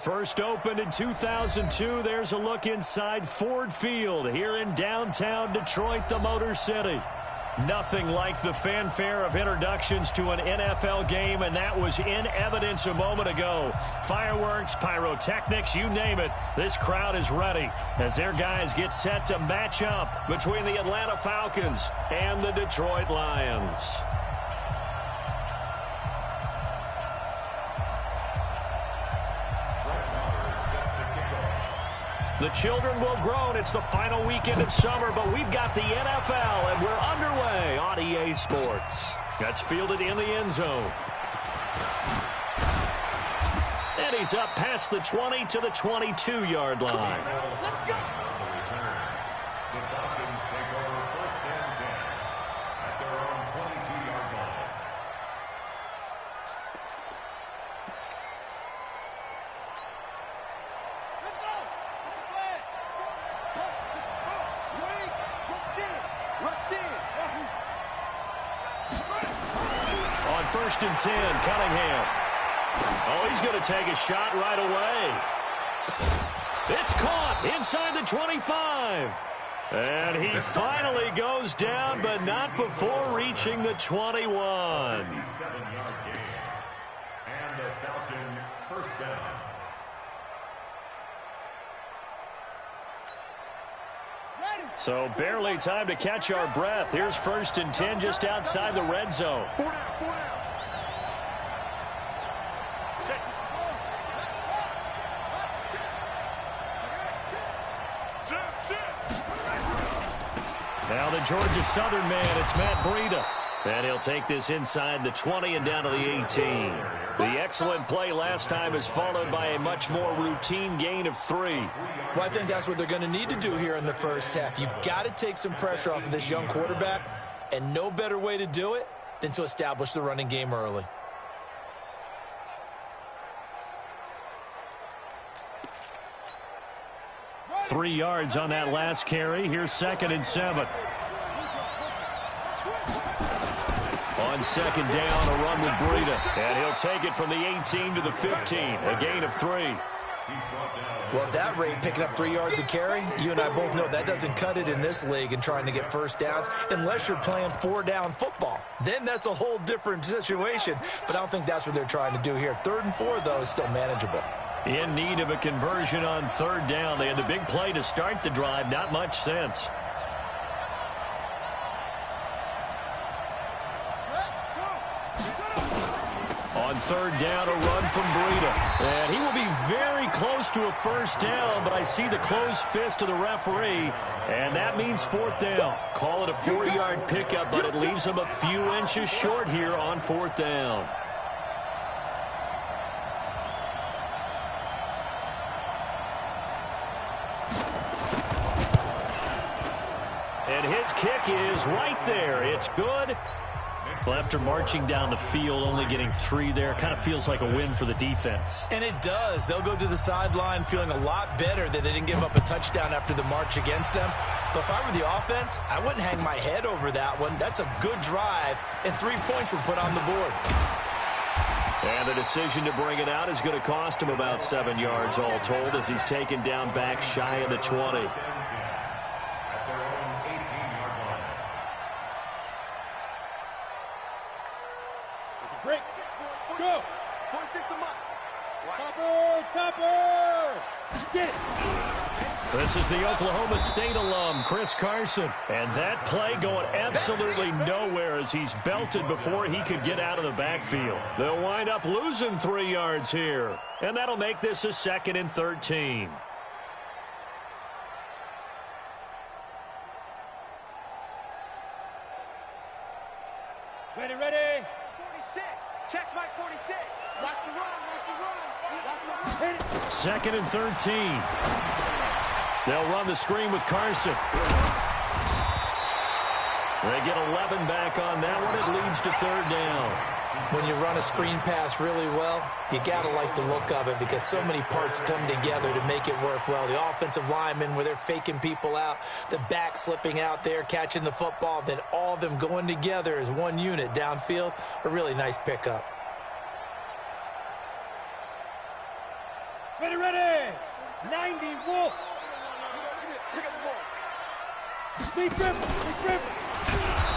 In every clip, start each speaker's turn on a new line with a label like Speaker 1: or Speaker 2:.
Speaker 1: First opened in 2002, there's a look inside Ford Field here in downtown Detroit, the Motor City. Nothing like the fanfare of introductions to an NFL game, and that was in evidence a moment ago. Fireworks, pyrotechnics, you name it, this crowd is ready as their guys get set to match up between the Atlanta Falcons and the Detroit Lions. The children will groan. It's the final weekend of summer, but we've got the NFL, and we're underway on EA Sports. That's fielded in the end zone. And he's up past the 20 to the 22-yard line.
Speaker 2: Let's go. The Falcons take over first and 10 at their own 22-yard line.
Speaker 1: On first and 10, Cunningham. Oh, he's going to take a shot right away. It's caught inside the 25. And he finally goes down, but not before reaching the 21.
Speaker 2: 57-yard gain. And the Falcon first down.
Speaker 1: So barely time to catch our breath. Here's first and 10 just outside the red zone. Now the Georgia Southern man, it's Matt Breida. And he'll take this inside the 20 and down to the 18. The excellent play last time is followed by a much more routine gain of 3.
Speaker 3: Well, I think that's what they're going to need to do here in the first half. You've got to take some pressure off of this young quarterback, and no better way to do it than to establish the running game early.
Speaker 1: Three yards on that last carry. Here's second and 7. On second down, a run with Breida. And he'll take it from the 18 to the 15. A gain of 3.
Speaker 3: Well, at that rate, picking up 3 yards a carry, you and I both know that doesn't cut it in this league and trying to get first downs unless you're playing 4-down football. Then that's a whole different situation. But I don't think that's what they're trying to do here. 3rd and 4, though, is still manageable.
Speaker 1: In need of a conversion on 3rd down. They had the big play to start the drive. Not much sense. On 3rd down, a run from Breida. And he will be very close to a first down, but I see the closed fist of the referee, and that means 4th down. Call it a 4-yard pickup, but it leaves him a few inches short here on 4th down. And his kick is right there. It's good. Well, after marching down the field, only getting 3 there, kind of feels like a win for the defense.
Speaker 3: And it does. They'll go to the sideline feeling a lot better that they didn't give up a touchdown after the march against them. But if I were the offense, I wouldn't hang my head over that one. That's a good drive, and 3 points were put on the board.
Speaker 1: And the decision to bring it out is going to cost him about 7 yards all told as he's taken down back shy of the 20.
Speaker 4: Break. Go. Topper. Get it.
Speaker 1: This is the Oklahoma State alum, Chris Carson. And that play going absolutely nowhere as he's belted before he could get out of the backfield. They'll wind up losing 3 yards here. And that'll make this a 2nd and 13.
Speaker 4: Ready. 46. Check Mike 46. Watch the run.
Speaker 1: 2nd and 13. They'll run the screen with Carson. They get 11 back on that one. It leads to 3rd down.
Speaker 3: When you run a screen pass really well, you got to like the look of it because so many parts come together to make it work well. The offensive linemen, where they're faking people out, the back slipping out there, catching the football, then all of them going together as one unit downfield, a really nice pickup.
Speaker 4: Ready. 90, Wolf. Speed grip.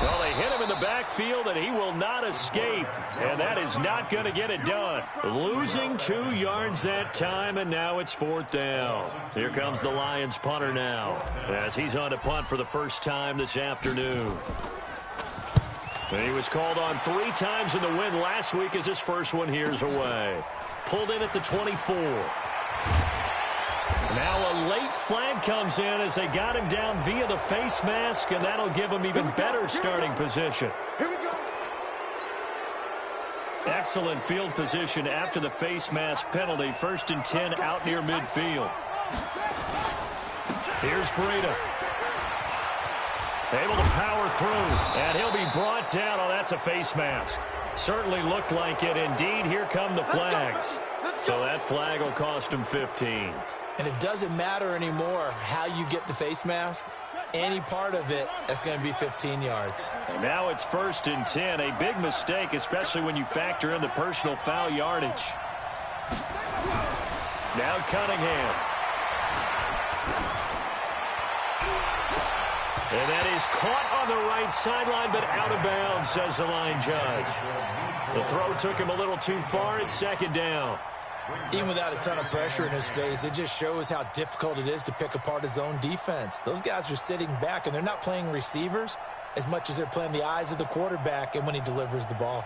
Speaker 1: Well, they hit him in the backfield, and he will not escape. And that is not going to get it done. Losing 2 yards that time, and now it's 4th down. Here comes the Lions punter now, as he's on to punt for the first time this afternoon. And he was called on 3 times in the win last week as his first one here's away. Pulled in at the 24. Now a late flag comes in as they got him down via the face mask, and that'll give him even better starting position. Excellent field position after the face mask penalty. 1st and 10 out near midfield. Here's Breida. Able to power through, and he'll be brought down. Oh, that's a face mask. Certainly looked like it. Indeed, here come the flags. So that flag will cost him 15.
Speaker 3: And it doesn't matter anymore how you get the face mask. Any part of it, that's going to be 15 yards.
Speaker 1: And now it's 1st and 10. A big mistake, especially when you factor in the personal foul yardage. Now Cunningham. And that is caught on the right sideline, but out of bounds, says the line judge. The throw took him a little too far. It's 2nd down.
Speaker 3: Even without a ton of pressure in his face, it just shows how difficult it is to pick apart his own defense. Those guys are sitting back, and they're not playing receivers as much as they're playing the eyes of the quarterback and when he delivers the ball.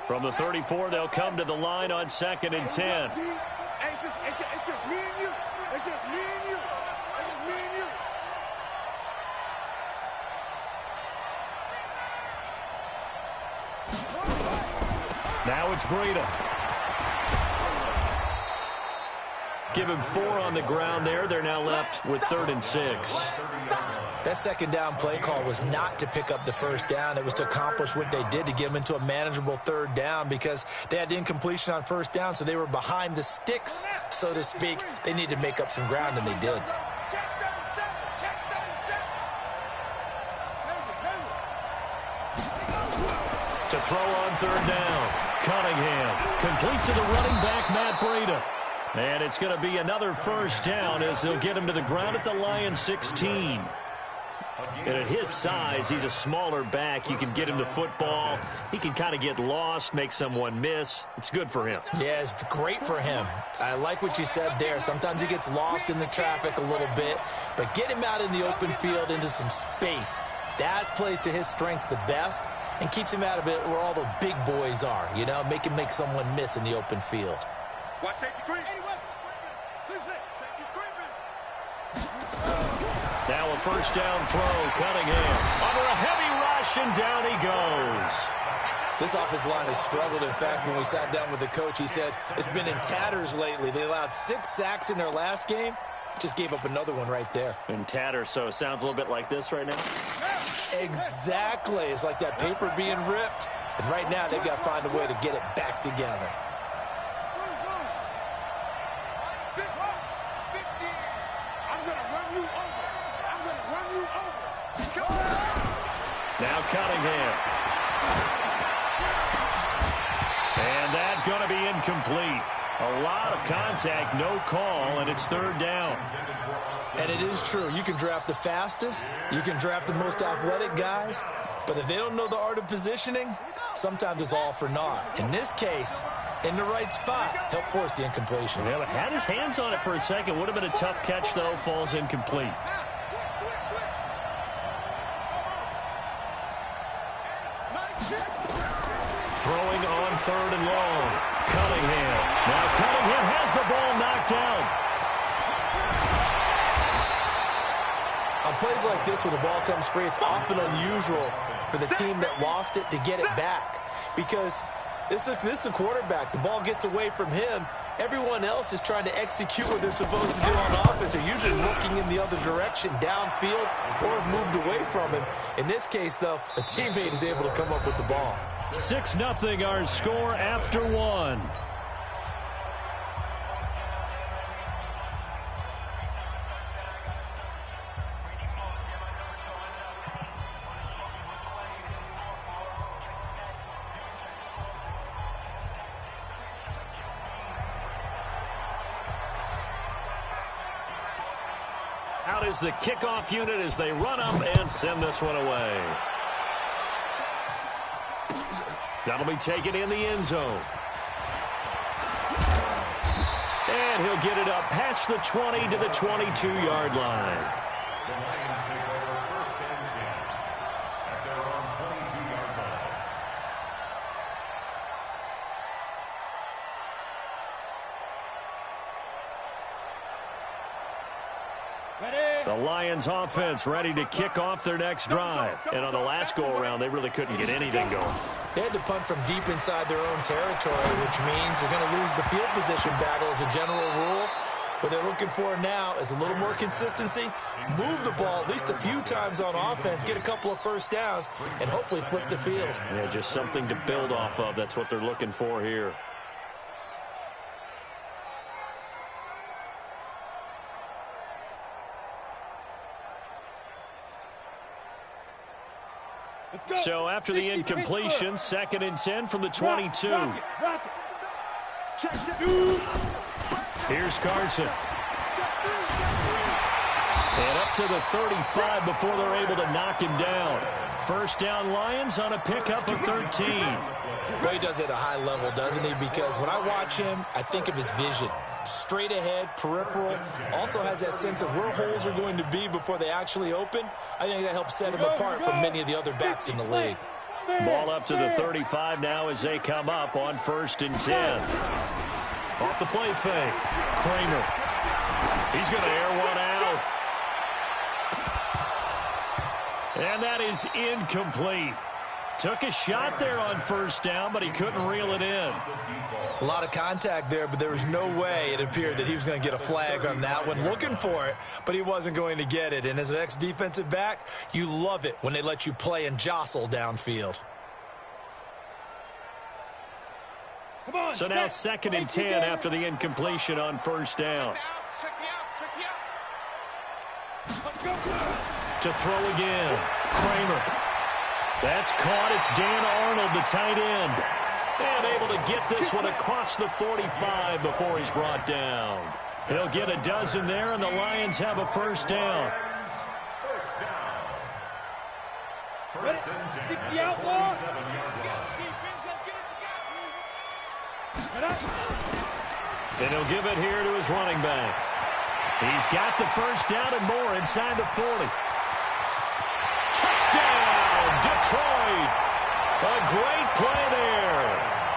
Speaker 1: From the 34, they'll come to the line on 2nd and 10.
Speaker 4: It's just me and you. It's just me and you. It's just me and you.
Speaker 1: Now it's Breida. Give him 4 on the ground there. They're now left with 3rd and 6.
Speaker 3: That 2nd down play call was not to pick up the 1st down. It was to accomplish what they did to get them into a manageable 3rd down because they had incompletion on 1st down, so they were behind the sticks, so to speak. They needed to make up some ground, and they did.
Speaker 1: To throw on 3rd down. Cunningham complete to the running back, Matt Breida. And it's going to be another 1st down as they'll get him to the ground at the Lions 16. And at his size, he's a smaller back. You can get him the football. He can kind of get lost, make someone miss. It's good for him.
Speaker 3: Yeah, it's great for him. I like what you said there. Sometimes he gets lost in the traffic a little bit, but get him out in the open field into some space. That plays to his strengths the best and keeps him out of it where all the big boys are, you know, make him make someone miss in the open field.
Speaker 4: Watch safety green.
Speaker 1: Now a 1st down throw, Cunningham. Under a heavy rush, and down he goes.
Speaker 3: This offensive line has struggled. In fact, when we sat down with the coach, he said it's been in tatters lately. They allowed 6 sacks in their last game. Just gave up another one right there.
Speaker 1: In tatters, so it sounds a little bit like this right now.
Speaker 3: Exactly. It's like that paper being ripped. And right now, they've got to find a way to get it back together.
Speaker 1: Now Cunningham. And that's going to be incomplete. A lot of contact, no call, and it's 3rd down.
Speaker 3: And it is true. You can draft the fastest. You can draft the most athletic guys. But if they don't know the art of positioning, sometimes it's all for naught. In this case, in the right spot, help force the incompletion.
Speaker 1: Yeah, but had his hands on it for a second. Would have been a tough catch, though. Falls incomplete. Throwing on 3rd and long. Cunningham. Now Cunningham has the ball knocked down.
Speaker 3: On plays like this, when the ball comes free, it's often unusual for the team that lost it to get it back. Because this is a quarterback. The ball gets away from him. Everyone else is trying to execute what they're supposed to do on offense. They're usually looking in the other direction, downfield, or have moved away from him. In this case, though, a teammate is able to come up with the ball.
Speaker 1: 6-0 our score after 1. Out is the kickoff unit as they run up and send this one away. That'll be taken in the end zone. And he'll get it up past the 20 to the 22-yard line.
Speaker 2: The Lions take over first and 10 at their own 22-yard line.
Speaker 1: The Lions offense ready to kick off their next drive. And on the last go-around, they really couldn't get anything going.
Speaker 3: They had to punt from deep inside their own territory, which means they're going to lose the field position battle as a general rule. What they're looking for now is a little more consistency, move the ball at least a few times on offense, get a couple of first downs, and hopefully flip the field.
Speaker 1: Yeah, just something to build off of. That's what they're looking for here. So after the incompletion, 2nd and 10 from the 22. Here's Carson. And up to the 35 before they're able to knock him down. First down Lions on a pickup of 13.
Speaker 3: Well, he does it at a high level, doesn't he? Because when I watch him, I think of his vision. Straight ahead, peripheral, also has that sense of where holes are going to be before they actually open. I think that helps set him apart from many of the other backs in the league.
Speaker 1: Ball up to the 35 now as they come up on 1st and 10. Off the play fake. Kramer. He's going to air one out. And that is incomplete. Took a shot there on 1st down, but he couldn't reel it in.
Speaker 3: A lot of contact there, but there was no way it appeared that he was going to get a flag on that one. Looking for it, but he wasn't going to get it. And as an ex-defensive back, you love it when they let you play and jostle downfield.
Speaker 1: So now 2nd and 10 after the incompletion on 1st down. To throw again. Kramer. That's caught. It's Dan Arnold, the tight end. And able to get this one across the 45 before he's brought down. He'll get a dozen there, and the Lions have a 1st down.
Speaker 2: First and 10 at the 47-yard line.
Speaker 1: And he'll give it here to his running back. He's got the 1st down and more inside the 40. Touchdown, Detroit! A great play there.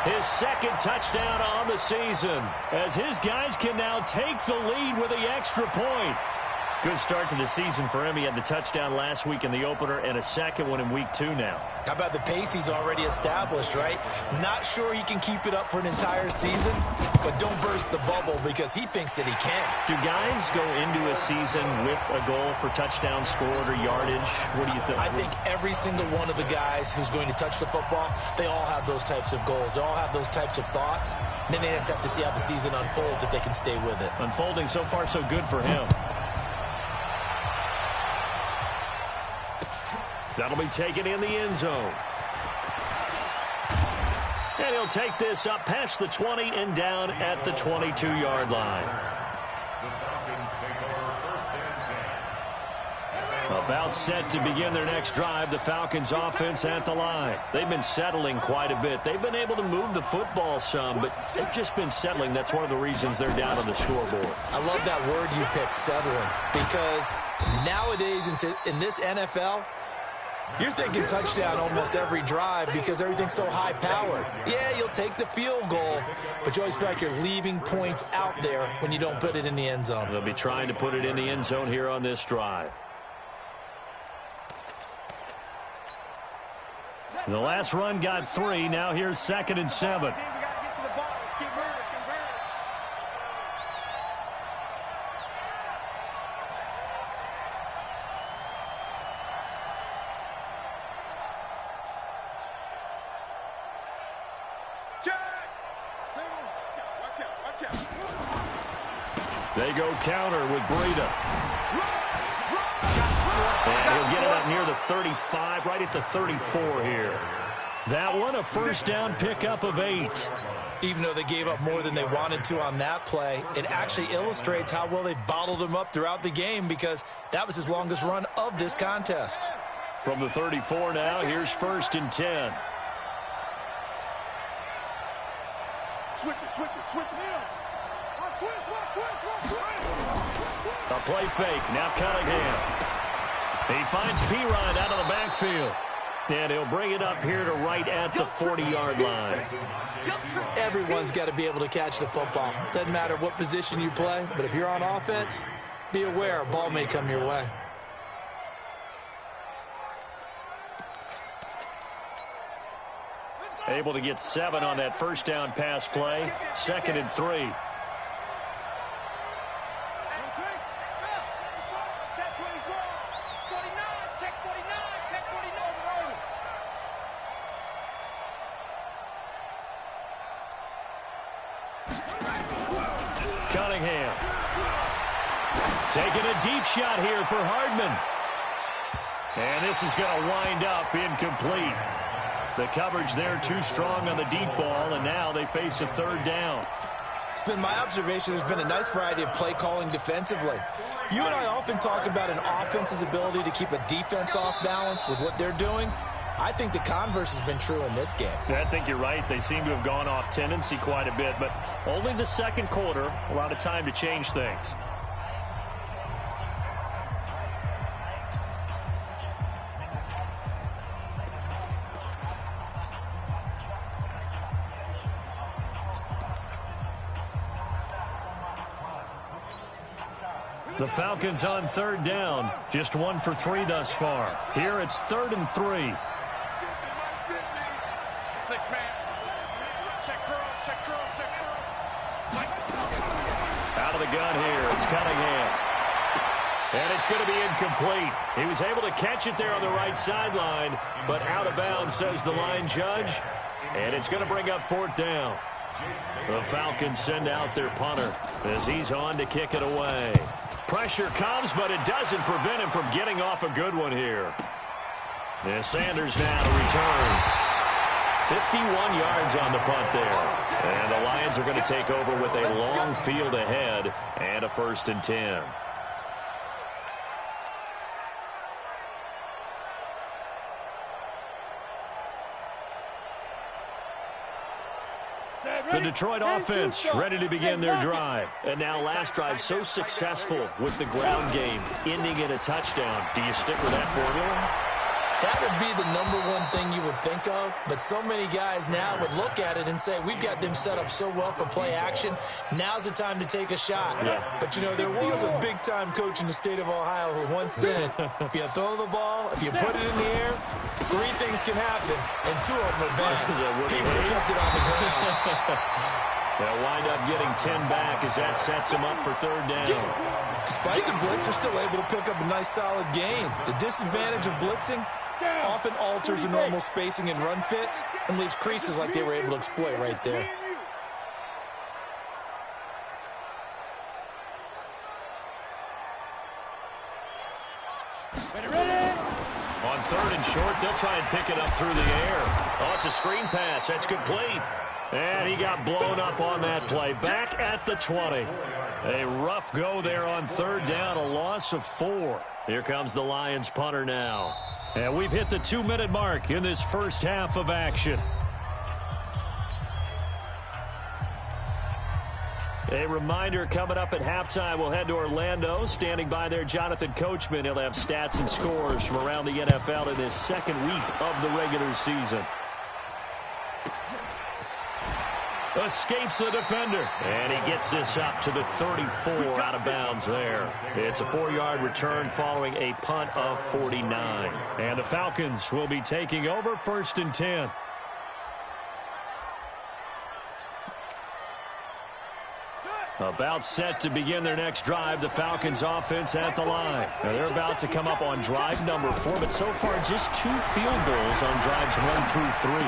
Speaker 1: His 2nd touchdown on the season as his guys can now take the lead with the extra point. Good start to the season for him. He had the touchdown last week in the opener and a 2nd one in week 2 now.
Speaker 3: How about the pace he's already established, right? Not sure he can keep it up for an entire season, but don't burst the bubble because he thinks that he can.
Speaker 1: Do guys go into a season with a goal for touchdown scored or yardage? What do you think?
Speaker 3: I think every single one of the guys who's going to touch the football, they all have those types of goals. They all have those types of thoughts. Then they just have to see how the season unfolds if they can stay with it.
Speaker 1: Unfolding so far so good for him. That'll be taken in the end zone. And he'll take this up past the 20 and down at the 22-yard line.
Speaker 2: The Falcons take over first and 10.
Speaker 1: About set to begin their next drive, the Falcons offense at the line. They've been settling quite a bit. They've been able to move the football some, but they've just been settling. That's one of the reasons they're down on the scoreboard.
Speaker 3: I love that word you picked, settling, because nowadays in this NFL, you're thinking touchdown almost every drive because everything's so high-powered. Yeah, you'll take the field goal, but you always feel like you're leaving points out there when you don't put it in the end zone.
Speaker 1: They'll be trying to put it in the end zone here on this drive. The last run got 3. Now here's 2nd and 7. They go counter with Breida. And he'll get it up near the 35, right at the 34 here. That one, a 1st down pickup of 8.
Speaker 3: Even though they gave up more than they wanted to on that play, it actually illustrates how well they bottled them up throughout the game because that was his longest run of this contest.
Speaker 1: From the 34 now, here's 1st and 10.
Speaker 4: Switch it.
Speaker 1: A play fake, now Cunningham. He finds Pirine out of the backfield. And he'll bring it up here to right at the 40-yard line.
Speaker 3: Everyone's got to be able to catch the football. Doesn't matter what position you play, but if you're on offense, be aware a ball may come your way.
Speaker 1: Able to get 7 on that first down pass play. 2nd and 3. Cunningham. Taking a deep shot here for Hardman. And this is going to wind up incomplete. The coverage there too strong on the deep ball, and now they face a 3rd down.
Speaker 3: It's been my observation there's been a nice variety of play calling defensively. You and I often talk about an offense's ability to keep a defense off balance with what they're doing. I think the converse has been true in this game.
Speaker 1: I think you're right. They seem to have gone off tendency quite a bit, but only the 2nd quarter, a lot of time to change things. The Falcons on 3rd down. Just 1 for 3 thus far. Here it's 3rd and 3.
Speaker 4: 6-man. Check curls.
Speaker 1: Out of the gun here. It's Cunningham. And it's going to be incomplete. He was able to catch it there on the right sideline, but out of bounds, says the line judge. And it's going to bring up 4th down. The Falcons send out their punter as he's on to kick it away. Pressure comes, but it doesn't prevent him from getting off a good one here. And Sanders now to return. 51 yards on the punt there. And the Lions are going to take over with a long field ahead and a 1st and 10. The Detroit offense ready to begin their drive. And now last drive so successful with the ground game, ending in a touchdown. Do you stick with that formula?
Speaker 3: That would be the #1 thing you would think of, but so many guys now would look at it and say, we've got them set up so well for play action, now's the time to take a shot.
Speaker 1: Yeah.
Speaker 3: But, you know, there was a big-time coach in the state of Ohio who once said, if you throw the ball, if you put it in the air, 3 things can happen, and 2 of them are bad. He released it on the ground.
Speaker 1: They'll wind up getting 10 back as that sets them up for 3rd down.
Speaker 3: Despite the blitz, they're still able to pick up a nice, solid gain. The disadvantage of blitzing often alters the normal spacing and run fits and leaves creases like they were able to exploit right there.
Speaker 1: On 3rd and short, they'll try and pick it up through the air. Oh, it's a screen pass. That's complete. And he got blown up on that play. Back at the 20. A rough go there on 3rd down, a loss of 4. Here comes the Lions punter now. And we've hit the 2-minute mark in this first half of action. A reminder coming up at halftime, we'll head to Orlando. Standing by there, Jonathan Coachman. He'll have stats and scores from around the NFL in his 2nd week of the regular season. Escapes the defender. And he gets this up to the 34 out of bounds there. It's a 4-yard return following a punt of 49. And the Falcons will be taking over 1st and 10. About set to begin their next drive, the Falcons offense at the line. Now they're about to come up on drive number 4, but so far just 2 field goals on drives 1 through 3.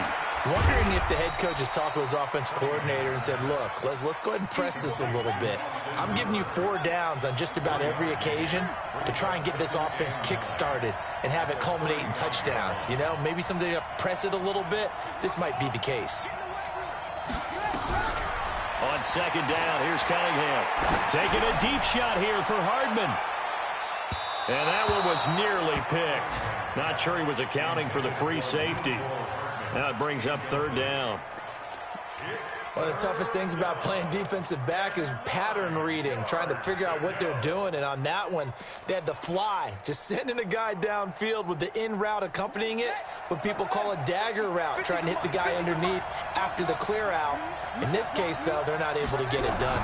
Speaker 3: Wondering if the head coach has talked with his offense coordinator and said, look, let's go ahead and press this a little bit. I'm giving you 4 downs on just about every occasion to try and get this offense kick-started and have it culminate in touchdowns. You know, maybe someday to press it a little bit. This might be the case.
Speaker 1: on second down. Here's Cunningham. Taking a deep shot here for Hardman. And that one was nearly picked. Not sure he was accounting for the free safety. Now it brings up third down.
Speaker 3: One of the toughest things about playing defensive back is pattern reading, trying to figure out what they're doing. And on that one, they had the fly, just sending a guy downfield with the in route accompanying it, what people call a dagger route, trying to hit the guy underneath after the clear out. In this case, though, they're not able to get it done.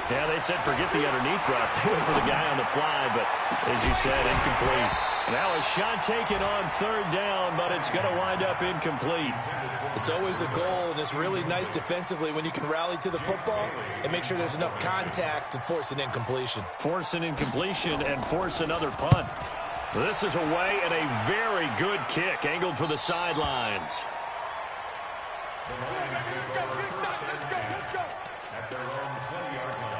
Speaker 1: Yeah, they said forget the underneath route. They went for the guy on the fly, but as you said, incomplete. Now a shot taken on third down, but it's going to wind up incomplete.
Speaker 3: It's always a goal, and it's really nice defensively when you can rally to the football and make sure there's enough contact to force an incompletion.
Speaker 1: Force an incompletion and force another punt. This is away and a very good kick, angled for the sidelines.
Speaker 4: Let's go.
Speaker 2: At their own 20-yard line.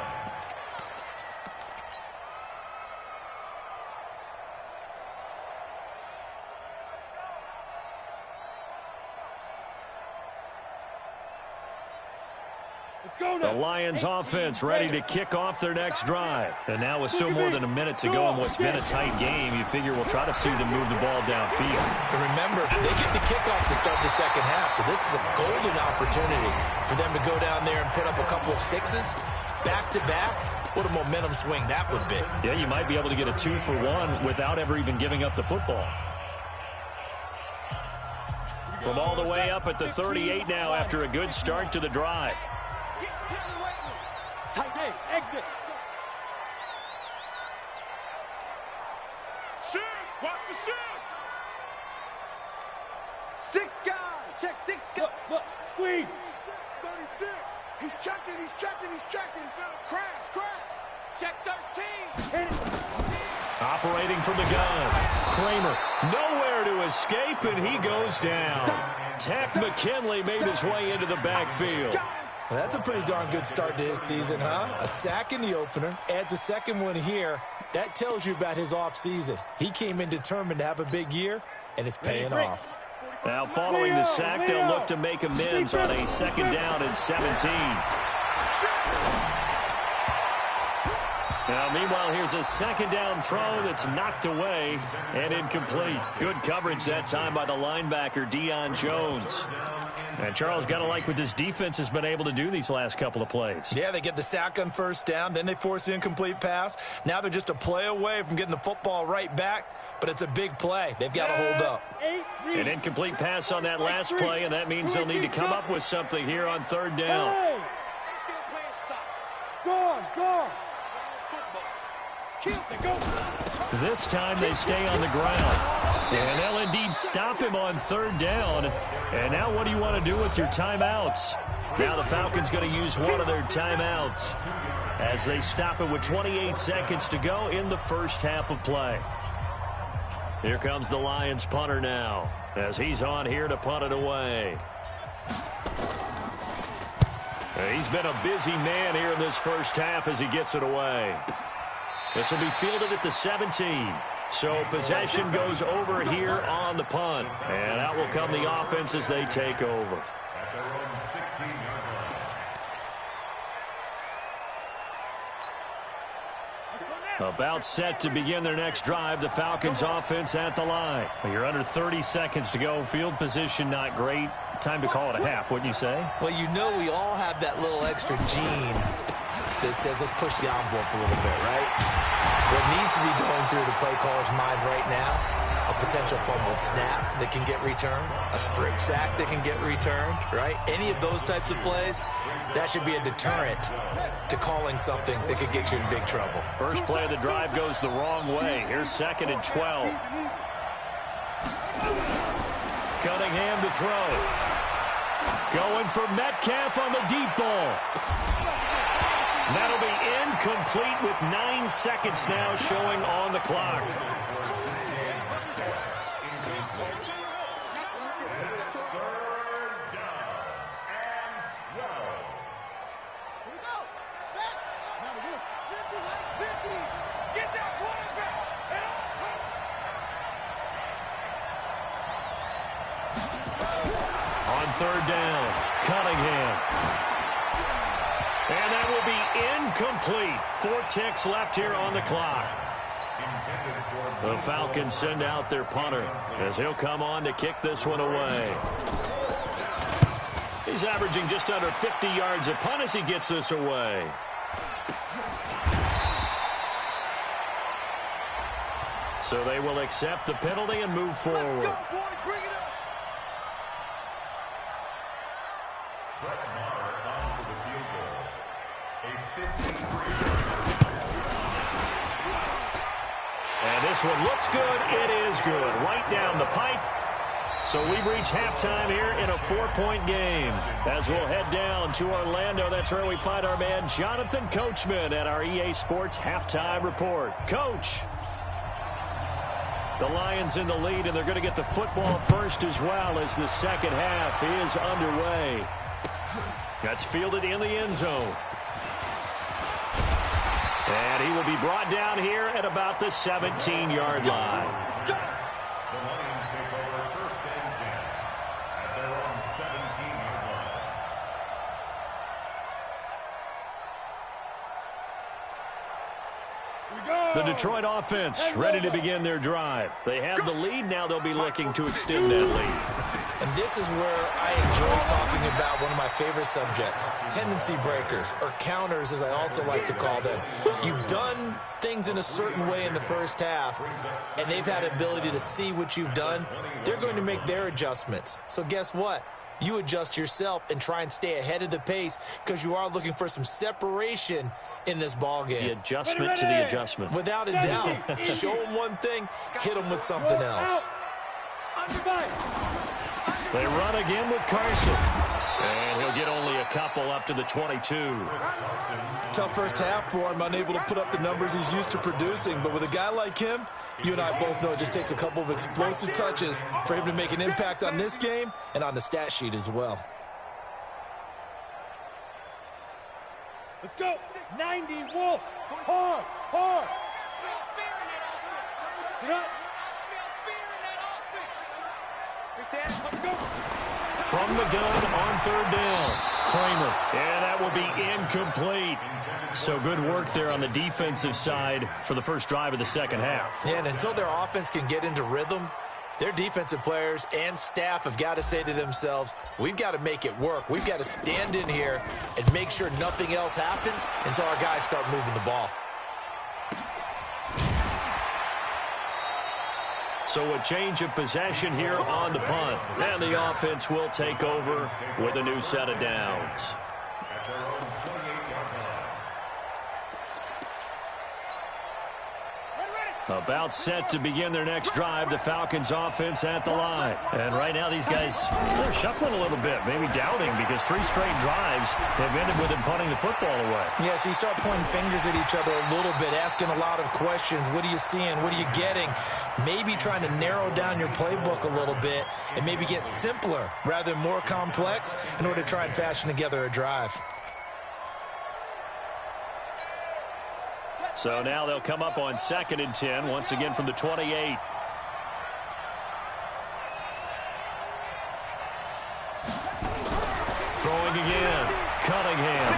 Speaker 1: The Lions offense ready to kick off their next drive. And now with still more than a minute to go in what's been a tight game, you figure we'll try to see them move the ball downfield.
Speaker 3: And remember, they get the kickoff to start the second half, so this is a golden opportunity for them to go down there and put up a couple of sixes back-to-back. What a momentum swing that would be.
Speaker 1: Yeah, you might be able to get a 2-for-1 without ever even giving up the football. From all the way up at the 38 now after a good start to the drive.
Speaker 4: Tight end, exit. Shoot! Watch the shoot! 6 guys! Check 6 guys! Look, squeeze! 36! He's checking! Crash! Check 13! Hit it!
Speaker 1: Operating from the gun. Kramer nowhere to escape, and he goes down. Tack McKinley made his way into the backfield.
Speaker 3: Well, that's a pretty darn good start to his season, huh? A sack in the opener, adds a second one here. That tells you about his offseason. He came in determined to have a big year, and it's paying off.
Speaker 1: Now following the sack, they'll look to make amends on a second down and 17. Now, meanwhile, here's a second down throw that's knocked away and incomplete. Good coverage that time by the linebacker, Deion Jones. And Charles, got to like what this defense has been able to do these last couple of plays.
Speaker 3: Yeah, they get the sack on first down, then they force the incomplete pass. Now they're just a play away from getting the football right back, but it's a big play. They've got to hold up.
Speaker 1: An incomplete pass on that last play, and that means they'll need to come up with something here on third down.
Speaker 4: Go on.
Speaker 1: This time they stay on the ground. And they'll indeed stop him on third down. And now what do you want to do with your timeouts? Now the Falcons going to use one of their timeouts as they stop it with 28 seconds to go in the first half of play. Here comes the Lions punter now as he's on here to punt it away. He's been a busy man here in this first half as he gets it away. This will be fielded at the 17. So possession goes over here on the punt. And out will come the offense as they take over.
Speaker 2: At their own 16-yard line.
Speaker 1: About set to begin their next drive. The Falcons offense at the line. You're under 30 seconds to go. Field position not great. Time to call it a half, wouldn't you say?
Speaker 3: Well, you know we all have that little extra gene that says let's push the envelope a little bit, right? What needs to be going through the play caller's mind right now, a potential fumbled snap that can get returned, a strip sack that can get returned, right? Any of those types of plays, that should be a deterrent to calling something that could get you in big trouble.
Speaker 1: First play of the drive goes the wrong way. Here's 2nd and 12. Cunningham to throw. Going for Metcalf on the deep ball. That'll be incomplete with 9 seconds now showing on the clock. On third down, Cunningham. And that will be incomplete. 4 ticks left here on the clock. The Falcons send out their punter as he'll come on to kick this one away. He's averaging just under 50 yards a punt as he gets this away. So they will accept the penalty and move forward. And this one looks good. It is good. Right down the pipe. So we've reached halftime here in a 4-point game. As we'll head down to Orlando, that's where we find our man Jonathan Coachman at our EA Sports Halftime Report. Coach. The Lions in the lead, and they're going to get the football first as well as the second half is underway. That's fielded in the end zone. And he will be brought down here at about the 17-yard line.
Speaker 2: The Lions take over 1st and 10 at their own 17-yard line.
Speaker 1: The Detroit offense ready to begin their drive. They have the lead. Now they'll be looking to extend that lead.
Speaker 3: And this is where I enjoy talking about one of my favorite subjects, tendency breakers, or counters as I also like to call them. You've done things in a certain way in the first half, and they've had ability to see what you've done. They're going to make their adjustments. So guess what? You adjust yourself and try and stay ahead of the pace because you are looking for some separation in this ball game.
Speaker 1: The adjustment to the adjustment.
Speaker 3: Without a doubt. Show them one thing, hit them with something else.
Speaker 1: They run again with Carson. And he'll get only a couple up to the 22.
Speaker 3: Tough first half for him, unable to put up the numbers he's used to producing. But with a guy like him, you and I both know it just takes a couple of explosive touches for him to make an impact on this game and on the stat sheet as well.
Speaker 4: Let's go. 90, Wolf. Hard, hard. Get up. Let's go.
Speaker 1: From the gun on 3rd down. Kramer. And that will be incomplete. So good work there on the defensive side for the first drive of the second half.
Speaker 3: Yeah, and until their offense can get into rhythm, their defensive players and staff have got to say to themselves, we've got to make it work. We've got to stand in here and make sure nothing else happens until our guys start moving the ball.
Speaker 1: So a change of possession here on the punt. And the offense will take over with a new set of downs.
Speaker 2: At their own 28-yard line.
Speaker 1: About set to begin their next drive, the Falcons offense at the line. And right now these guys, they're shuffling a little bit, maybe doubting because 3 straight drives have ended with them punting the football away.
Speaker 3: Yeah, so you start pointing fingers at each other a little bit, asking a lot of questions. What are you seeing? What are you getting? Maybe trying to narrow down your playbook a little bit and maybe get simpler rather than more complex in order to try and fashion together a drive.
Speaker 1: So now they'll come up on 2nd and 10, once again from the 28. Throwing again. Cunningham.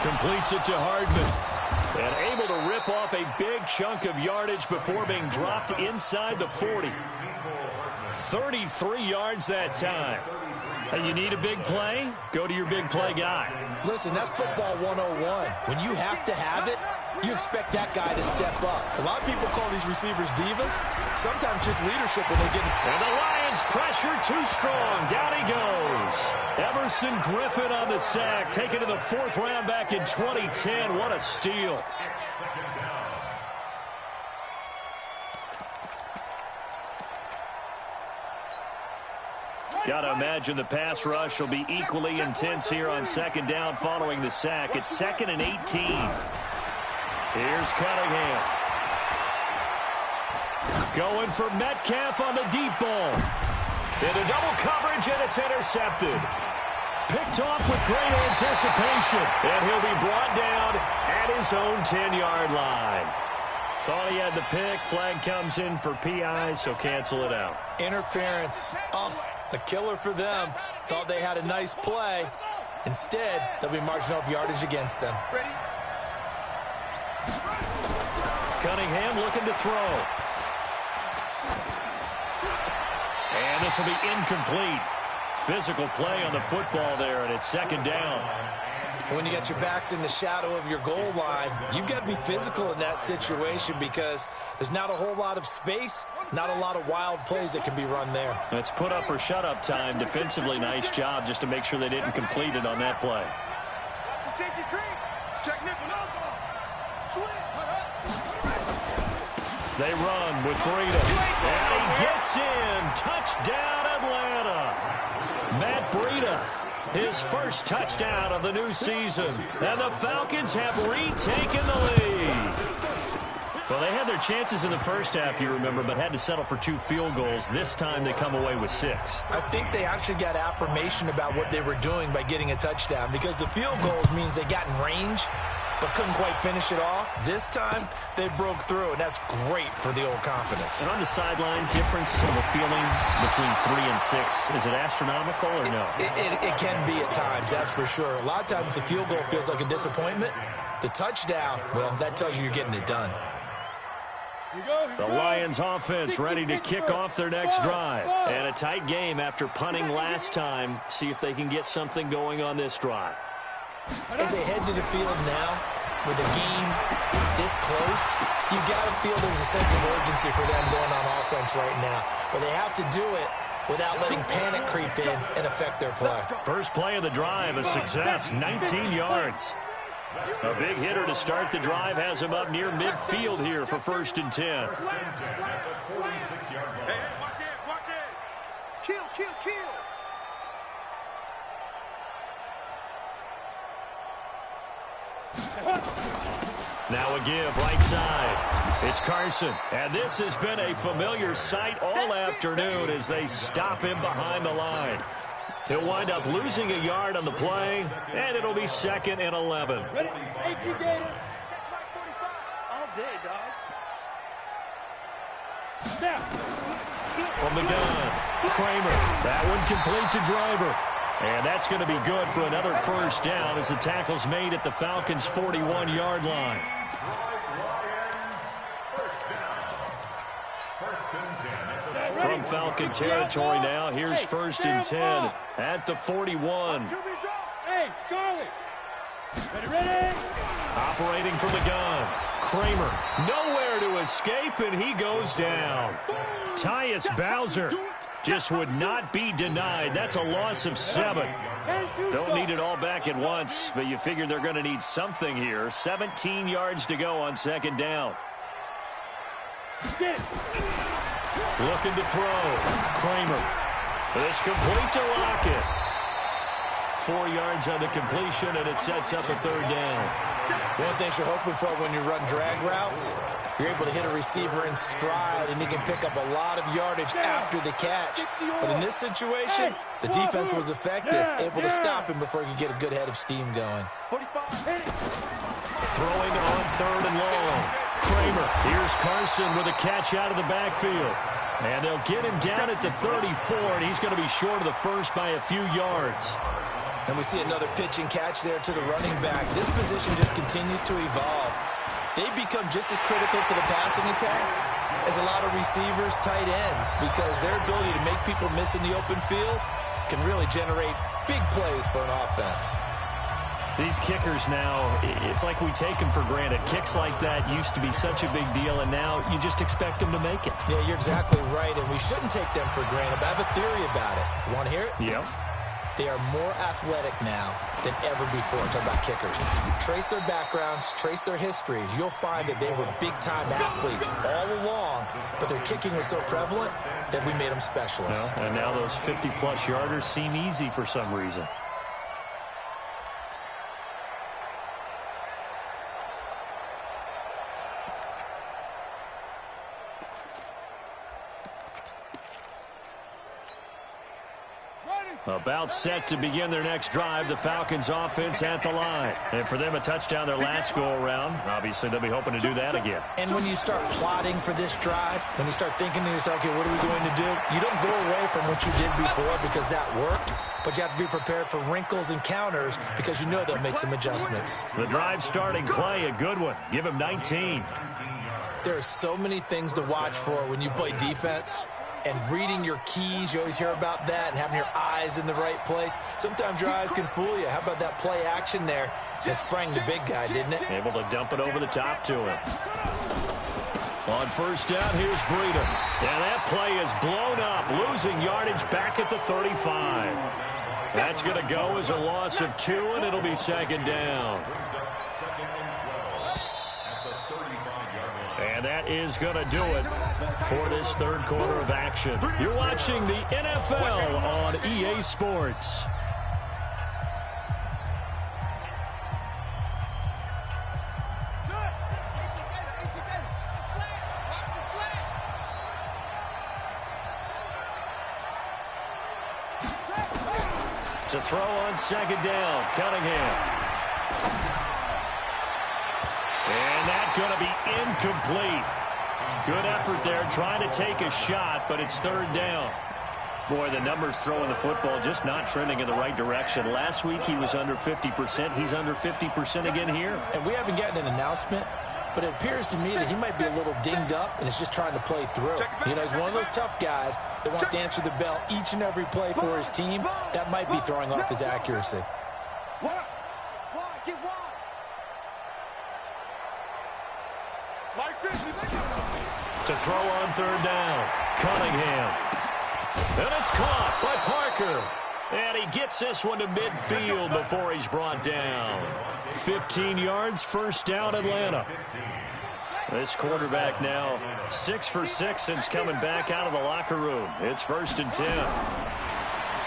Speaker 1: Completes it to Hardman. And able to rip off a big chunk of yardage before being dropped inside the 40. 33 yards that time. Hey, you need a big play? Go to your big play guy.
Speaker 3: Listen, that's football 101. When you have to have it, you expect that guy to step up. A lot of people call these receivers divas. Sometimes just leadership when they get...
Speaker 1: And the Lions pressure too strong. Down he goes. Everson Griffin on the sack. Taken to the 4th round back in 2010. What a steal. Got to imagine the pass rush will be equally intense here on 2nd down following the sack. It's 2nd and 18. Here's Cunningham. Going for Metcalf on the deep ball. Into double coverage, and it's intercepted. Picked off with great anticipation. And he'll be brought down at his own 10-yard line. Thought he had the pick. Flag comes in for PI, so cancel it out.
Speaker 3: Interference. Oh, a killer for them. Thought they had a nice play, Instead, they'll be marching off yardage against them.
Speaker 4: Ready?
Speaker 1: Cunningham looking to throw. And this will be incomplete. Physical play on the football there, and it's second down.
Speaker 3: When you got your backs in the shadow of your goal line, you've got to be physical in that situation because there's not a whole lot of space, not a lot of wild plays that can be run there.
Speaker 1: It's put up or shut up time. Defensively, nice job just to make sure they didn't complete it on that play.
Speaker 4: Watch the safety creep. Check nickel, no go. Swing.
Speaker 1: They run with Breida. And he gets in. Touchdown, Atlanta. Matt Breida, his first touchdown of the new season. And the Falcons have retaken the lead. Well, they had their chances in the first half, you remember, but had to settle for 2 field goals. This time they come away with 6.
Speaker 3: I think they actually got affirmation about what they were doing by getting a touchdown because the field goals means they got in range but couldn't quite finish it off. This time, they broke through, and that's great for the old confidence.
Speaker 1: And on the sideline, difference of a feeling between 3 and 6, is it astronomical or no?
Speaker 3: It can be at times, that's for sure. A lot of times the field goal feels like a disappointment. The touchdown, well, that tells you you're getting it done.
Speaker 1: The Lions offense ready to kick off their next drive. And a tight game after punting last time. See if they can get something going on this drive.
Speaker 3: As they head to the field now, with the game this close, you got to feel there's a sense of urgency for them going on offense right now. But they have to do it without letting panic creep in and affect their play.
Speaker 1: First play of the drive, a success, 19 yards. A big hitter to start the drive has him up near midfield here for 1st and 10.
Speaker 4: Hey, watch it, watch it. Kill, kill, kill.
Speaker 1: Now a give, right side. It's Carson. And this has been a familiar sight all afternoon as they stop him behind the line. He'll wind up losing a yard on the play, and it'll be 2nd and 11.
Speaker 4: Ready? Hey, you get it. Check right 45. All day, dog. Now.
Speaker 1: From the gun, Kramer. That one complete to Driver. And that's going to be good for another first down as the tackle's made at the Falcons' 41-yard line. From Falcon territory now, here's 1st and 10 at the 41.
Speaker 4: Hey, Charlie. Ready?
Speaker 1: Operating from the gun, Kramer. Nowhere to escape, and he goes down. Tyus Bowser just would not be denied. That's a loss of 7. Don't need it all back at once, but you figure they're going to need something here. 17 yards to go on 2nd down. Looking to throw. Kramer. It's complete to Lockett. 4 yards on the completion, and it sets up a 3rd down.
Speaker 3: One thing you're hoping for when you run drag routes, you're able to hit a receiver in stride, and he can pick up a lot of yardage after the catch. But in this situation, the defense was effective, able to stop him before he could get a good head of steam going.
Speaker 1: Throwing on 3rd and long. Kramer. Here's Carson with a catch out of the backfield. And they'll get him down at the 34, and he's going to be short of the first by a few yards.
Speaker 3: And we see another pitch and catch there to the running back. This position just continues to evolve. They become just as critical to the passing attack as a lot of receivers, tight ends, because their ability to make people miss in the open field can really generate big plays for an offense.
Speaker 1: These kickers now, it's like we take them for granted. Kicks like that used to be such a big deal, and now you just expect them to make it.
Speaker 3: Yeah, you're exactly right, and we shouldn't take them for granted, but I have a theory about it. You want to hear it?
Speaker 1: Yep.
Speaker 3: They are more athletic now than ever before. Talk about kickers. Trace their backgrounds, trace their histories. You'll find that they were big-time athletes all along, but their kicking was so prevalent that we made them specialists.
Speaker 1: Well, and now those 50-plus yarders seem easy for some reason. About set to begin their next drive. The Falcons offense at the line. And for them, a touchdown their last go-around. Obviously, they'll be hoping to do that again.
Speaker 3: And when you start plotting for this drive, when you start thinking to yourself, okay, what are we going to do? You don't go away from what you did before because that worked, but you have to be prepared for wrinkles and counters because you know they'll make some adjustments.
Speaker 1: The drive starting play, a good one. Give him 19.
Speaker 3: There are so many things to watch for when you play defense. And reading your keys, you always hear about that, and having your eyes in the right place. Sometimes your eyes can fool you. How about that play action there? It sprang the big guy, didn't it?
Speaker 1: Able to dump it over the top to him. On first down, here's Breida. And that play is blown up, losing yardage back at the 35. That's going to go as a loss of 2, and it'll be second down. And that is going to do it for this third quarter of action. You're watching the NFL on EA Sports. To throw on second down, Cunningham. And that's going to be incomplete. Good effort there trying to take a shot, but it's third down. Boy, the numbers throwing the football just not trending in the right direction. Last week he was under 50%. He's under 50% again here.
Speaker 3: And we haven't gotten an announcement, but it appears to me that he might be a little dinged up and is just trying to play through. You know, he's one of those tough guys that wants to answer the bell each and every play for his team. That might be throwing off his accuracy.
Speaker 1: To throw on third down, Cunningham. And it's caught by Parker. And he gets this one to midfield before he's brought down. 15 yards, first down, Atlanta. This quarterback now 6 for 6 since coming back out of the locker room. It's 1st and 10.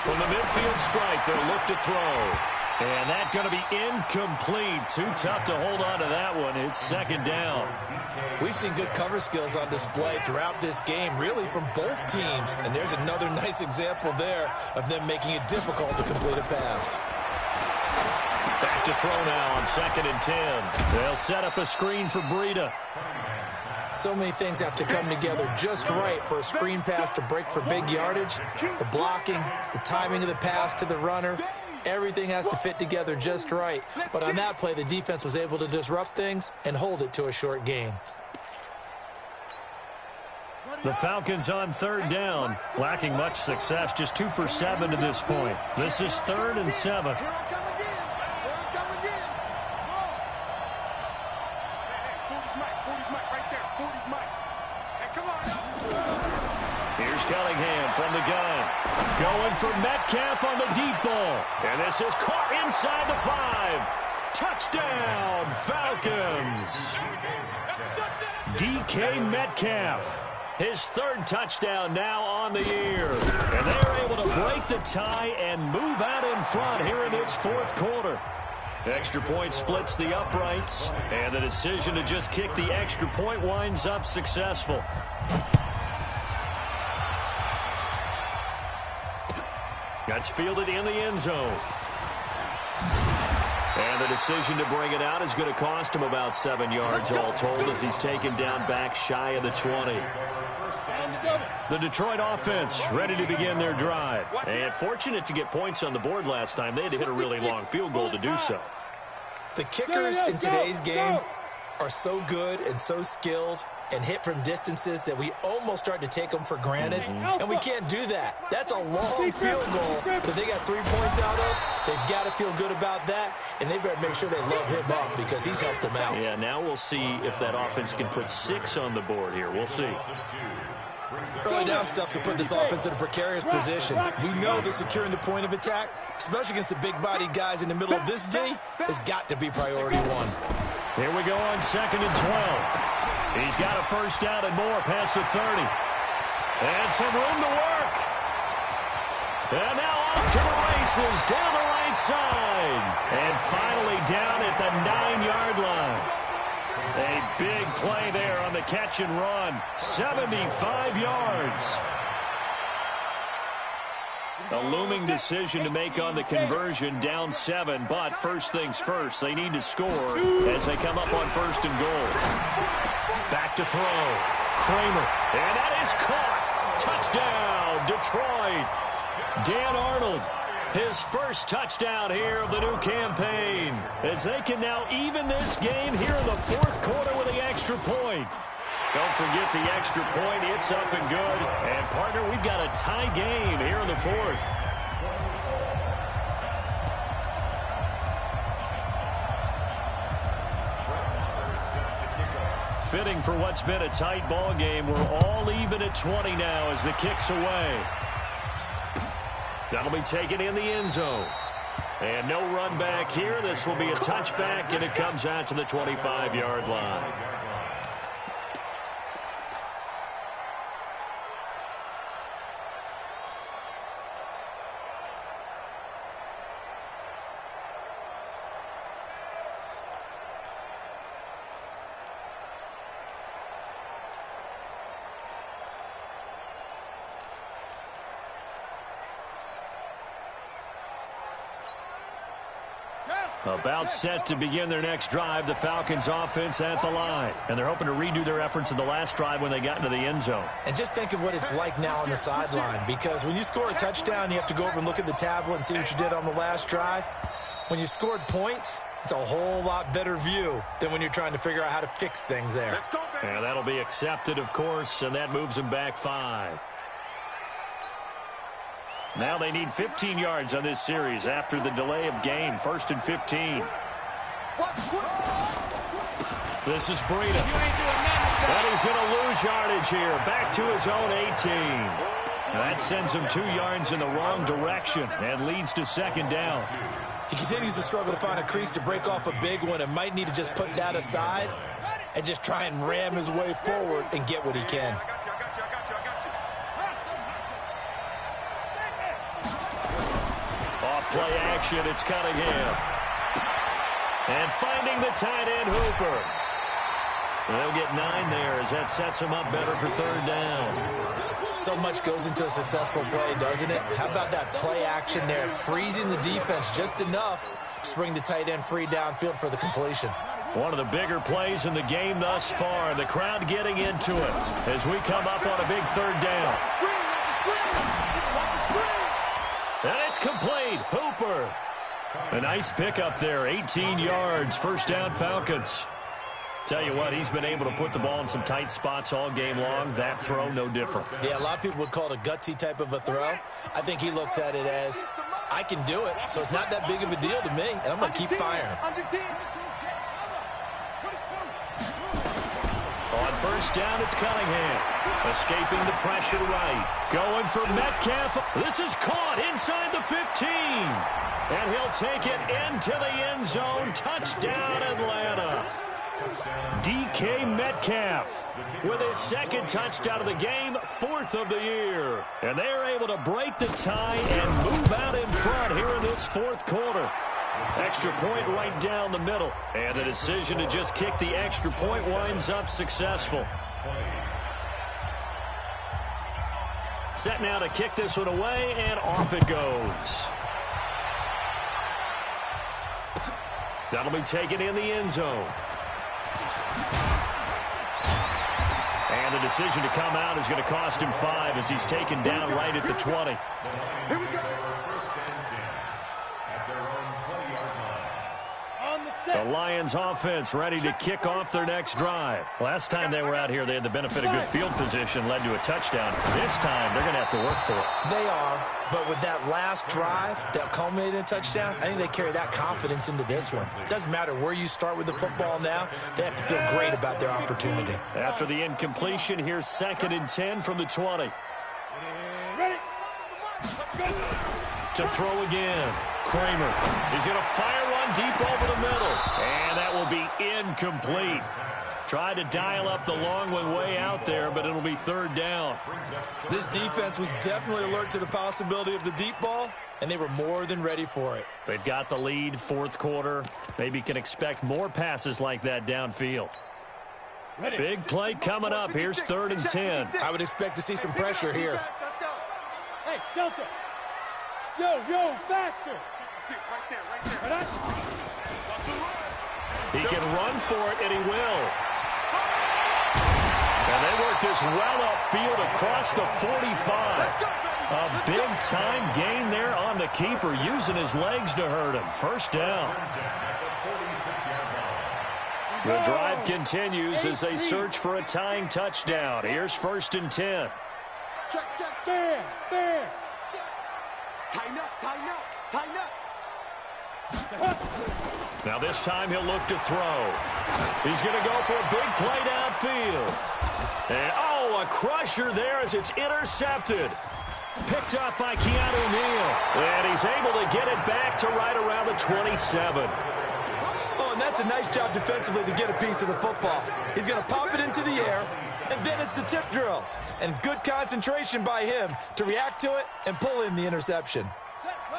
Speaker 1: From the midfield strike, they'll look to throw. And that's going to be incomplete. Too tough to hold on to that one. It's second down.
Speaker 3: We've seen good cover skills on display throughout this game, really from both teams. And there's another nice example there of them making it difficult to complete a pass.
Speaker 1: Back to throw now on 2nd and 10. They'll set up a screen for Breida.
Speaker 3: So many things have to come together just right for a screen pass to break for big yardage. The blocking, the timing of the pass to the runner. Everything has to fit together just right. But on that play, the defense was able to disrupt things and hold it to a short gain.
Speaker 1: The Falcons on third down, lacking much success, just 2 for 7 to this point. This is 3rd and 7. Here's Cunningham from the gun. Going for Metcalf on the deep ball. And this is caught inside the 5. Touchdown, Falcons. DK Metcalf. His 3rd touchdown now on the year. And they are able to break the tie and move out in front here in this 4th quarter. Extra point splits the uprights. And the decision to just kick the extra point winds up successful. That's fielded in the end zone. And the decision to bring it out is going to cost him about 7 yards all told as he's taken down back shy of the 20. The Detroit offense ready to begin their drive. And fortunate to get points on the board last time. They had to hit a really long field goal to do so.
Speaker 3: The kickers in today's game are so good and so skilled and hit from distances that we almost start to take them for granted. And we can't do that. That's a long field goal that they got 3 points out of. They've got to feel good about that, and they better make sure they love him up because he's helped them out.
Speaker 1: Yeah, now we'll see if that offense can put 6 on the board here. We'll see.
Speaker 3: Early down stuff to put this offense in a precarious position. We know that securing the point of attack, especially against the big-bodied guys in the middle of this D, has got to be priority 1.
Speaker 1: Here we go on 2nd and 12. He's got a first down and more past the 30. And some room to work. And now off to the races down the right side. And finally down at the 9-yard line. A big play there on the catch and run. 75 yards. A looming decision to make on the conversion, down 7. But first things first, they need to score as they come up on 1st and goal. Back to throw. Kramer. And that is caught. Touchdown, Detroit. Dan Arnold, his first touchdown here of the new campaign, as they can now even this game here in the 4th quarter with the extra point. Don't forget the extra point. It's up and good. And, partner, we've got a tie game here in the 4th. Fitting for what's been a tight ball game. We're all even at 20 now as the kick's away. That'll be taken in the end zone. And no run back here. This will be a touchback, and it comes out to the 25-yard line. About set to begin their next drive, the Falcons offense at the line. And they're hoping to redo their efforts in the last drive when they got into the end zone.
Speaker 3: And just think of what it's like now on the sideline, because when you score a touchdown, you have to go over and look at the tablet and see what you did on the last drive. When you scored points, it's a whole lot better view than when you're trying to figure out how to fix things there.
Speaker 1: And that'll be accepted, of course, and that moves them back 5. Now they need 15 yards on this series after the delay of game. 1st and 15. This is Breida. But he's going to lose yardage here. Back to his own 18. That sends him 2 yards in the wrong direction and leads to 2nd down.
Speaker 3: He continues to struggle to find a crease to break off a big one and might need to just put that aside and just try and ram his way forward and get what he can.
Speaker 1: Play action, it's Cunningham. And finding the tight end, Hooper. They'll get 9 there as that sets him up better for 3rd down.
Speaker 3: So much goes into a successful play, doesn't it? How about that play action there, freezing the defense just enough to bring the tight end free downfield for the completion.
Speaker 1: One of the bigger plays in the game thus far. The crowd getting into it as we come up on a big 3rd down. And it's complete. Hooper. A nice pickup there. 18 yards. 1st down, Falcons. Tell you what, he's been able to put the ball in some tight spots all game long. That throw, no different.
Speaker 3: Yeah, a lot of people would call it a gutsy type of a throw. I think he looks at it as, I can do it, so it's not that big of a deal to me, and I'm going to keep firing.
Speaker 1: On 1st down, it's Cunningham. Escaping the pressure right. Going for Metcalf. This is caught inside the 15. And he'll take it into the end zone. Touchdown, Atlanta. DK Metcalf with his 2nd touchdown of the game, 4th of the year. And they're able to break the tie and move out in front here in this 4th quarter. Extra point right down the middle. And the decision to just kick the extra point winds up successful. Set now to kick this one away, and off it goes. That'll be taken in the end zone. And the decision to come out is going to cost him 5 as he's taken down right at the 20.
Speaker 2: Here we go. 1st and 10 at their own 20-yard line.
Speaker 4: On the set.
Speaker 1: The Lions offense ready to kick off their next drive. Last time they were out here, they had the benefit of good field position, led to a touchdown. This time, they're going to have to work for it.
Speaker 3: They are, but with that last drive that culminated in a touchdown, I think they carry that confidence into this one. It doesn't matter where you start with the football now. They have to feel great about their opportunity.
Speaker 1: After the incompletion, here's 2nd and 10 from the 20.
Speaker 4: Ready?
Speaker 1: To throw again. Kramer. He's going to fire one deep over the middle. And that will be incomplete. Tried to dial up the long one way out there, but it'll be 3rd down.
Speaker 3: This defense was definitely alert to the possibility of the deep ball, and they were more than ready for it.
Speaker 1: They've got the lead, 4th quarter. Maybe can expect more passes like that downfield.
Speaker 4: Ready.
Speaker 1: Big play coming up. Here's 3rd and 10.
Speaker 3: I would expect to see some pressure here.
Speaker 4: Let's go. Hey, Delta. Yo, faster. Right there.
Speaker 1: He can run for it, and he will. And they work this well upfield across the 45. A big-time gain there on the keeper, using his legs to hurt him. First down. The drive continues as they search for a tying touchdown. Here's 1st and 10.
Speaker 4: Check. Fair. Tighten up.
Speaker 1: Now this time he'll look to throw. He's going to go for a big play downfield. And, a crusher there as it's intercepted. Picked up by Keanu Neal. And he's able to get it back to right around the 27.
Speaker 3: Oh, and that's a nice job defensively to get a piece of the football. He's going to pop it into the air, and then it's the tip drill. And good concentration by him to react to it and pull in the interception.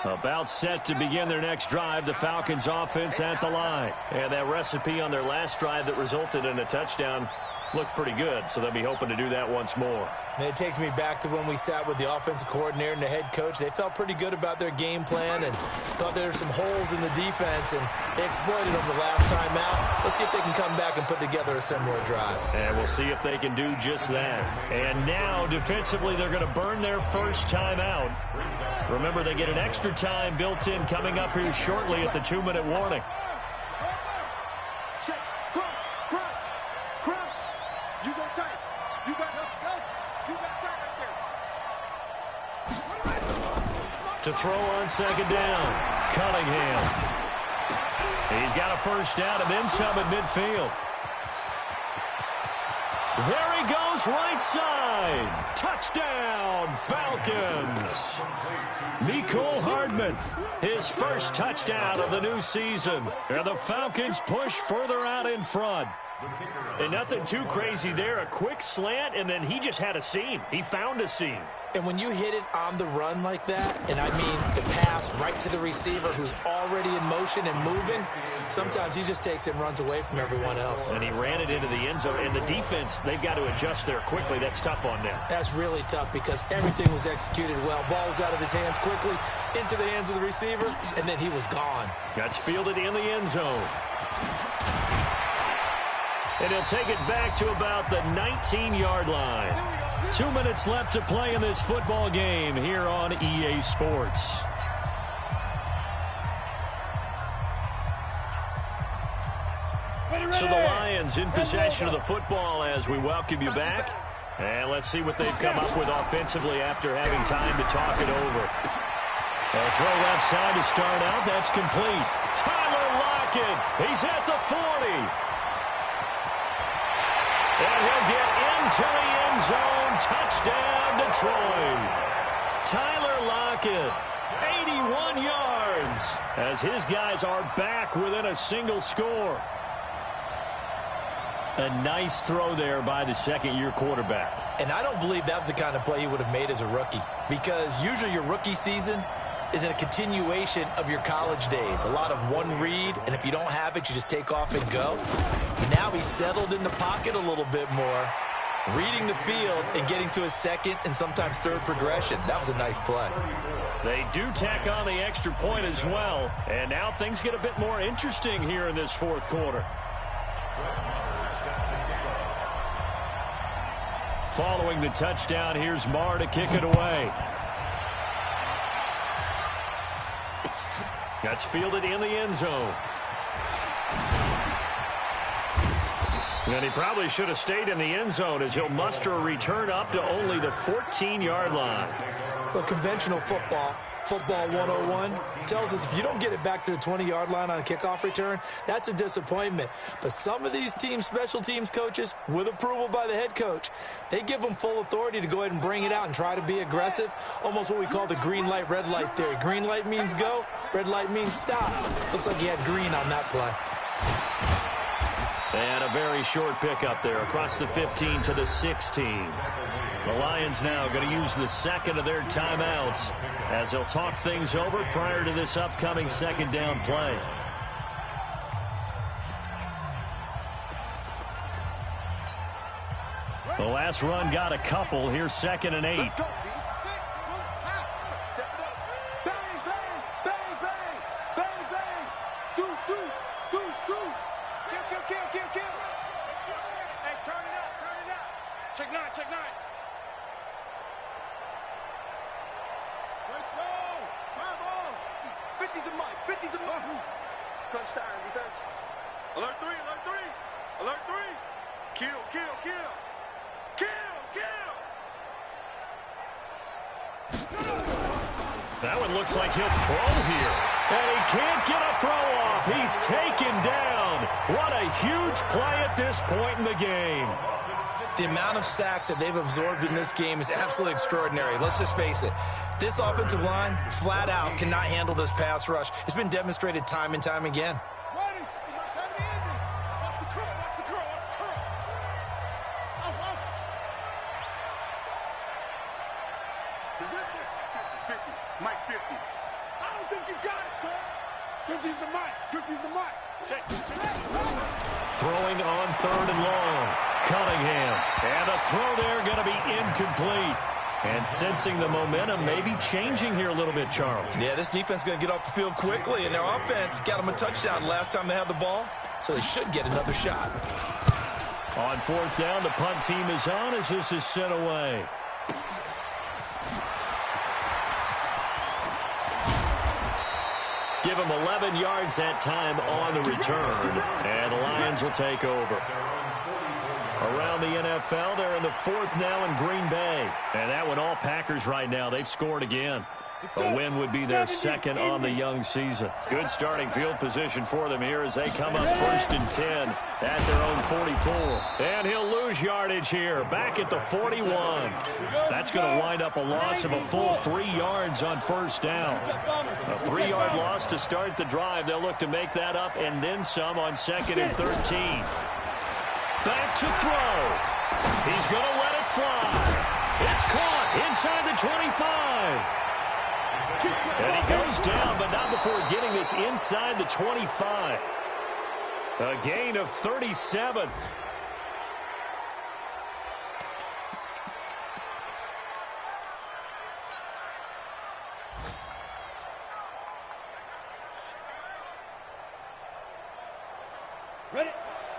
Speaker 1: About set to begin their next drive, the Falcons offense at the line. And that recipe on their last drive that resulted in a touchdown looked pretty good, so they'll be hoping to do that once more.
Speaker 3: And it takes me back to when we sat with the offensive coordinator and the head coach. They felt pretty good about their game plan and thought there were some holes in the defense, and they exploited them the last time out. Let's see if they can come back and put together a similar drive.
Speaker 1: And we'll see if they can do just that. And now, defensively, they're going to burn their first time out. Remember, they get an extra time built in coming up here shortly at the 2-minute warning.
Speaker 4: Check. Crunch. You go tight. You got tight right there.
Speaker 1: To throw on 2nd down, Cunningham. He's got a first down and then some at midfield. There he goes, right side. Touchdown, Falcons. Mecole Hardman, his first touchdown of the new season. And the Falcons push further out in front. And nothing too crazy there. A quick slant, and then he just had a seam. He found a seam.
Speaker 3: And when you hit it on the run like that, and I mean the pass right to the receiver who's already in motion and moving, sometimes he just takes it and runs away from everyone else.
Speaker 1: And he ran it into the end zone. And the defense, they've got to adjust there quickly. That's tough on them.
Speaker 3: That's really tough because everything was executed well. Ball was out of his hands quickly, into the hands of the receiver, and then he was gone.
Speaker 1: That's fielded in the end zone. And he'll take it back to about the 19-yard line. 2 minutes left to play in this football game here on EA Sports. So the Lions in possession of the football as we welcome you back. And let's see what they've come up with offensively after having time to talk it over. A throw left side to start out. That's complete. Tyler Lockett. He's at the 40. And he'll get into the end zone. Touchdown, Detroit. Tyler Lockett, 81 yards, as his guys are back within a single score. A nice throw there by the second-year quarterback.
Speaker 3: And I don't believe that was the kind of play he would have made as a rookie, because usually your rookie season is a continuation of your college days. A lot of one read, and if you don't have it, you just take off and go. Now he's settled in the pocket a little bit more, reading the field and getting to his second and sometimes third progression. That was a nice play.
Speaker 1: They do tack on the extra point as well, and now things get a bit more interesting here in this fourth quarter. Following the touchdown, here's Marr to kick it away. That's fielded in the end zone. And he probably should have stayed in the end zone as he'll muster a return up to only the 14-yard line.
Speaker 3: Well, conventional football 101, tells us if you don't get it back to the 20-yard line on a kickoff return, that's a disappointment. But some of these teams, special teams coaches, with approval by the head coach, they give them full authority to go ahead and bring it out and try to be aggressive, almost what we call the green light, red light theory. Green light means go, red light means stop. Looks like he had green on that play.
Speaker 1: And a very short pickup there across the 15 to the 16. The Lions now going to use the second of their timeouts as they'll talk things over prior to this upcoming second down play. The last run got a couple. Here's 2nd and 8.
Speaker 4: Check 9, check 9. Very slow. 5 on. 50's the mic, 50's the mic. Crunch time, defense. Alert 3, alert 3. Alert 3. Kill, kill, kill. Kill, kill.
Speaker 1: That one looks like he'll throw here. And he can't get a throw off. He's taken down. What a huge play at this point in the game.
Speaker 3: The amount of sacks that they've absorbed in this game is absolutely extraordinary. Let's just face it. This offensive line, flat out, cannot handle this pass rush. It's been demonstrated time and time again.
Speaker 4: Ready. Watch the curl, watch the curl, watch the curl. Off, off. Present it. 50, Mike 50. I don't think you got it, sir. 50's the mic. 50's the mic. Check.
Speaker 1: Throwing on 3rd and long. Cunningham. And the throw there going to be incomplete. And sensing the momentum maybe changing here a little bit, Charles.
Speaker 3: Yeah, this defense is going to get off the field quickly, and their offense got them a touchdown last time they had the ball, so they should get another shot.
Speaker 1: On 4th down, the punt team is on as this is sent away. Give them 11 yards that time on the return, and the Lions will take over. Around the NFL, they're in the 4th now in Green Bay. And that one all Packers right now. They've scored again. A win would be their 2nd on the young season. Good starting field position for them here as they come up 1st and 10 at their own 44. And he'll lose yardage here, back at the 41. That's going to wind up a loss of a full 3 yards on 1st down. A 3-yard loss to start the drive. They'll look to make that up and then some on 2nd and 13. Back to throw. He's going to let it fly. It's caught inside the 25. And he goes down, but not before getting this inside the 25. A gain of 37.
Speaker 4: Ready?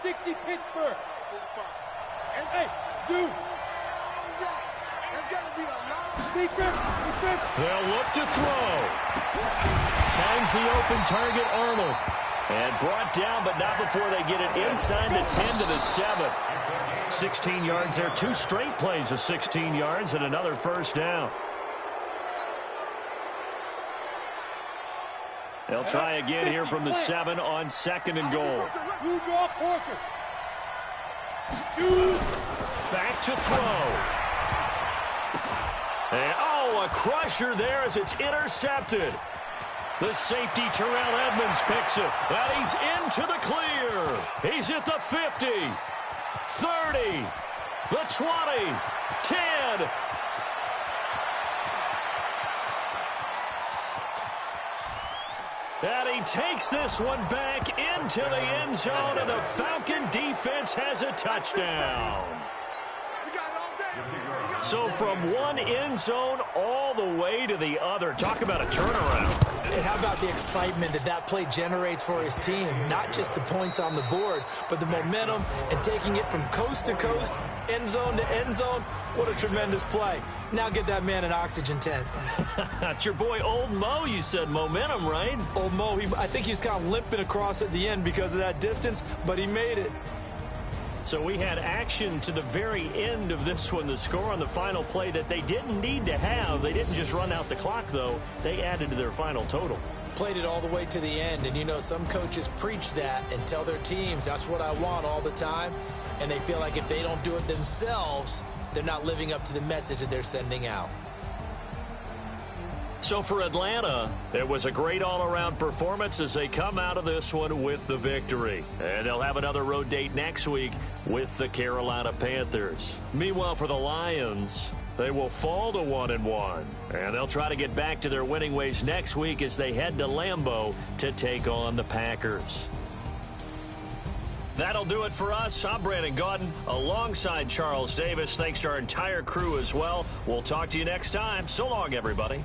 Speaker 4: 60 Pittsburgh. Hey, dude. That's got to be a long defense.
Speaker 1: They'll look to throw. Finds the open target, Arnold. And brought down, but not before they get it inside the 10 to the 7. 16 yards there. 2 straight plays of 16 yards and another 1st down. They'll try again here from the 7 on 2nd and goal.
Speaker 4: You draw Porter. Shoot.
Speaker 1: Back to throw. And, a crusher there as it's intercepted. The safety, Terrell Edmonds, picks it. And he's into the clear. He's at the 50, 30, the 20, 10. And he takes this one back into the end zone, and the Falcon defense has a touchdown. So from one end zone all the way to the other. Talk about a turnaround.
Speaker 3: And how about the excitement that play generates for his team? Not just the points on the board, but the momentum and taking it from coast to coast, end zone to end zone. What a tremendous play. Now get that man an oxygen tent.
Speaker 1: That's your boy Old Mo. You said momentum, right?
Speaker 3: Old Mo, I think he's kind of limping across at the end because of that distance, but he made it.
Speaker 1: So we had action to the very end of this one. The score on the final play that they didn't need to have. They didn't just run out the clock, though. They added to their final total.
Speaker 3: Played it all the way to the end. And, you know, some coaches preach that and tell their teams, that's what I want all the time. And they feel like if they don't do it themselves, they're not living up to the message that they're sending out.
Speaker 1: So for Atlanta, it was a great all-around performance as they come out of this one with the victory. And they'll have another road date next week with the Carolina Panthers. Meanwhile, for the Lions, they will fall to 1-1. And they'll try to get back to their winning ways next week as they head to Lambeau to take on the Packers. That'll do it for us. I'm Brandon Gaudin alongside Charles Davis. Thanks to our entire crew as well. We'll talk to you next time. So long, everybody.